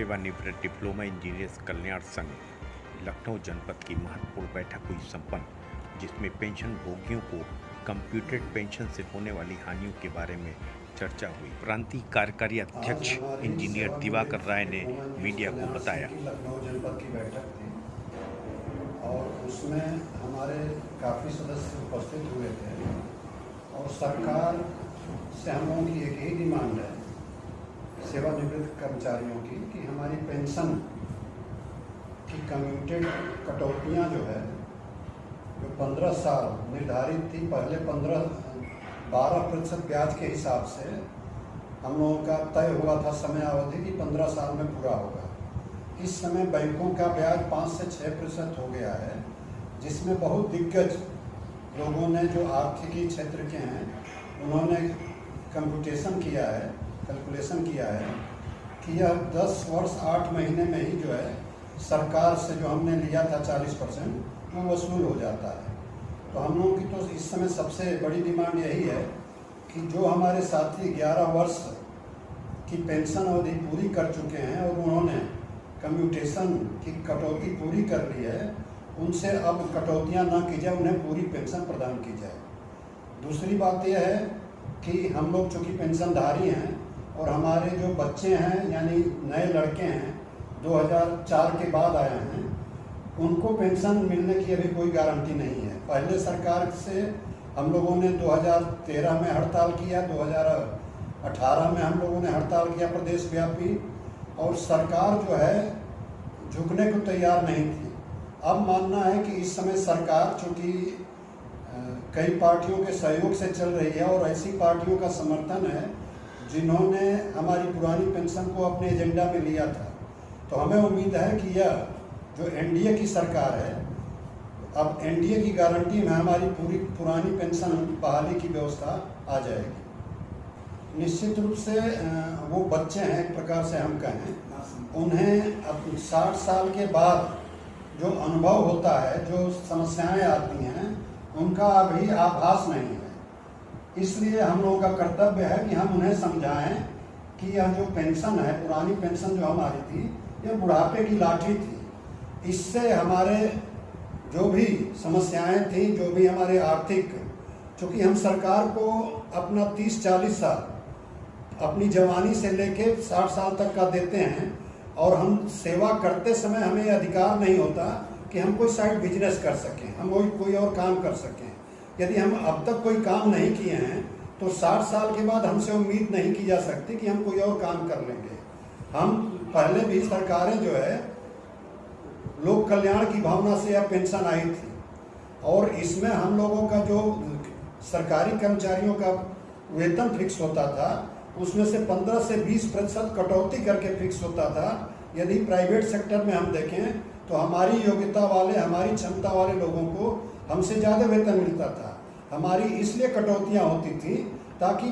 सेवानिवृत्त diploma engineers कल्याण संघ लखनऊ जनपद की महत्वपूर्ण बैठक हुई संपन्न, जिसमें पेंशन भोगियों को कंप्यूटेड पेंशन से होने वाली हानियों के बारे में चर्चा हुई। प्रांतीय कार्यकारी अध्यक्ष इंजीनियर दिवाकर राय ने मीडिया को बताया। लखनऊ जनपद की बैठक थी और उसमें हमारे काफ़ी सदस्य उपस्थित हुए थे और सरकार से हम लोगों की एक ही डिमांड है सेवानिवृत्त कर्मचारियों की कि हमारी पेंशन की कम्यूटेड कटौतियाँ जो 15 साल निर्धारित थी, पहले 12% ब्याज के हिसाब से हम लोगों का तय हुआ था समय अवधि कि 15 साल में पूरा होगा। इस समय बैंकों का ब्याज 5 से 6% हो गया है, जिसमें बहुत दिग्गज लोगों ने जो आर्थिकी क्षेत्र के हैं उन्होंने कैलकुलेशन किया है कि यह 10 वर्ष 8 महीने में ही जो है सरकार से जो हमने लिया था 40% वो वसूल हो जाता है। तो हम लोगों की तो इस समय सबसे बड़ी डिमांड यही है कि जो हमारे साथी 11 वर्ष की पेंशन अवधि पूरी कर चुके हैं और उन्होंने कम्यूटेशन की कटौती पूरी कर ली है, उनसे अब कटौतियां ना की जाए, उन्हें पूरी पेंशन प्रदान की जाए। दूसरी बात यह है कि हम लोग चूँकि पेंशनधारी हैं और हमारे जो बच्चे हैं यानी नए लड़के हैं 2004 के बाद आए हैं, उनको पेंशन मिलने की अभी कोई गारंटी नहीं है। पहले सरकार से हम लोगों ने 2013 में हड़ताल किया, 2018 में हम लोगों ने हड़ताल किया प्रदेश व्यापी, और सरकार जो है झुकने को तैयार नहीं थी। अब मानना है कि इस समय सरकार चूँकि कई पार्टियों के सहयोग से चल रही है और ऐसी पार्टियों का समर्थन है जिन्होंने हमारी पुरानी पेंशन को अपने एजेंडा में लिया था। तो हमें उम्मीद है कि यह जो एनडीए की सरकार है, अब एनडीए की गारंटी में हमारी पूरी पुरानी पेंशन बहाली की व्यवस्था आ जाएगी। निश्चित रूप से वो बच्चे हैं, एक प्रकार से हम कहें, उन्हें अब 60 साल के बाद जो अनुभव होता है, जो समस्याएं आती हैं, उनका अभी आभास नहीं है। इसलिए हम लोगों का कर्तव्य है कि हम उन्हें समझाएं कि यह जो पेंशन है, पुरानी पेंशन जो हमारी थी, यह बुढ़ापे की लाठी थी। इससे हमारे जो भी समस्याएं थी, जो भी हमारे आर्थिक, चूँकि हम सरकार को अपना 30-40 साल अपनी जवानी से लेके 60 साल तक का देते हैं और हम सेवा करते समय हमें अधिकार नहीं होता कि हम कोई साइड बिजनेस कर सकें, हम कोई और काम कर सकें। यदि हम अब तक कोई काम नहीं किए हैं तो 60 साल के बाद हमसे उम्मीद नहीं की जा सकती कि हम कोई और काम कर लेंगे। हम पहले भी सरकारें जो है लोक कल्याण की भावना से यह पेंशन आई थी और इसमें हम लोगों का जो सरकारी कर्मचारियों का वेतन फिक्स होता था, उसमें से 15 से 20% कटौती करके फिक्स होता था। यदि प्राइवेट सेक्टर में हम देखें तो हमारी योग्यता वाले, हमारी क्षमता वाले लोगों को हमसे ज़्यादा वेतन मिलता था। हमारी इसलिए कटौतियाँ होती थी ताकि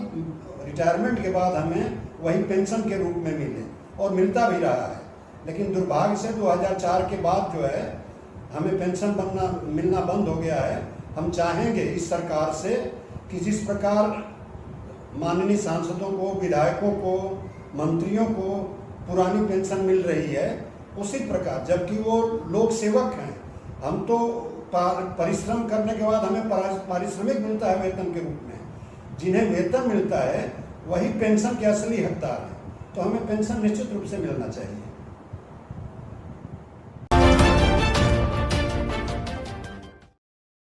रिटायरमेंट के बाद हमें वही पेंशन के रूप में मिले, और मिलता भी रहा है। लेकिन दुर्भाग्य से 2004 के बाद जो है हमें पेंशन मिलना बंद हो गया है। हम चाहेंगे इस सरकार से कि जिस प्रकार माननीय सांसदों को, विधायकों को, मंत्रियों को पुरानी पेंशन मिल रही है, उसी प्रकार, जबकि वो लोक सेवक हैं, हम तो परिश्रम करने के बाद हमें पारिश्रमिक मिलता है वेतन के रूप में, जिन्हें वेतन मिलता है वही पेंशन के असली हकदार हैं। तो हमें पेंशन निश्चित रूप से मिलना चाहिए।